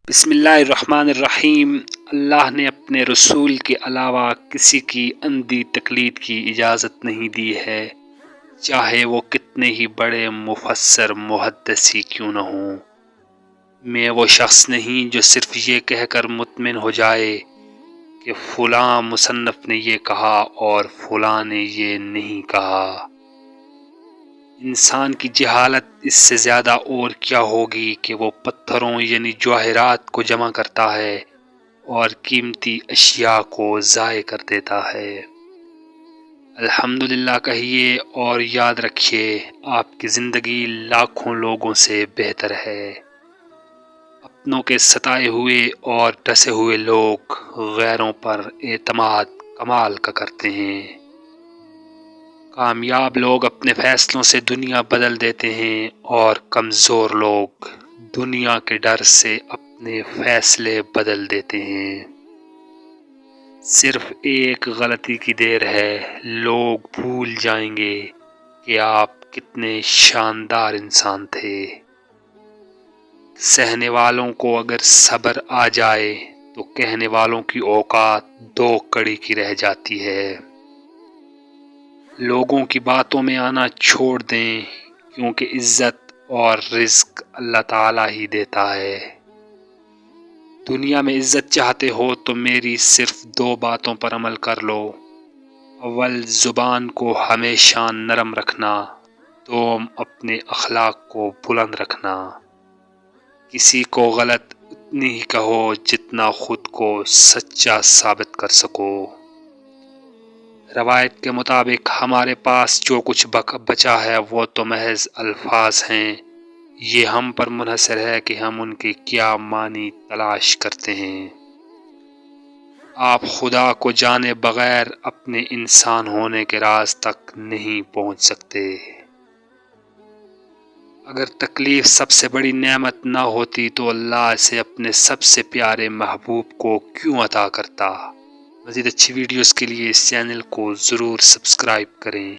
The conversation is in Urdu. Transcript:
بسم اللہ الرحمن الرحیم۔ اللہ نے اپنے رسول کے علاوہ کسی کی اندھی تقلید کی اجازت نہیں دی ہے، چاہے وہ کتنے ہی بڑے مفسر محدث ہی کیوں نہ ہوں۔ میں وہ شخص نہیں جو صرف یہ کہہ کر مطمئن ہو جائے کہ فلاں مصنف نے یہ کہا اور فلاں نے یہ نہیں کہا۔ انسان کی جہالت اس سے زیادہ اور کیا ہوگی کہ وہ پتھروں یعنی جواہرات کو جمع کرتا ہے اور قیمتی اشیاء کو ضائع کر دیتا ہے۔ الحمدللہ کہیے اور یاد رکھیے، آپ کی زندگی لاکھوں لوگوں سے بہتر ہے۔ اپنوں کے ستائے ہوئے اور ڈسے ہوئے لوگ غیروں پر اعتماد کمال کا کرتے ہیں۔ کامیاب لوگ اپنے فیصلوں سے دنیا بدل دیتے ہیں اور کمزور لوگ دنیا کے ڈر سے اپنے فیصلے بدل دیتے ہیں۔ صرف ایک غلطی کی دیر ہے، لوگ بھول جائیں گے کہ آپ کتنے شاندار انسان تھے۔ سہنے والوں کو اگر صبر آ جائے تو کہنے والوں کی اوقات دو کڑی کی رہ جاتی ہے۔ لوگوں کی باتوں میں آنا چھوڑ دیں، کیونکہ عزت اور رزق اللہ تعالیٰ ہی دیتا ہے۔ دنیا میں عزت چاہتے ہو تو میری صرف دو باتوں پر عمل کر لو۔ اول، زبان کو ہمیشہ نرم رکھنا، دوم، اپنے اخلاق کو بلند رکھنا۔ کسی کو غلط اتنی ہی کہو جتنا خود کو سچا ثابت کر سکو۔ روایت کے مطابق ہمارے پاس جو کچھ بچا ہے وہ تو محض الفاظ ہیں، یہ ہم پر منحصر ہے کہ ہم ان کے کیا معنی تلاش کرتے ہیں۔ آپ خدا کو جانے بغیر اپنے انسان ہونے کے راز تک نہیں پہنچ سکتے۔ اگر تکلیف سب سے بڑی نعمت نہ ہوتی تو اللہ اسے اپنے سب سے پیارے محبوب کو کیوں عطا کرتا؟ مزید اچھی ویڈیوز کے لیے اس چینل کو ضرور سبسکرائب کریں۔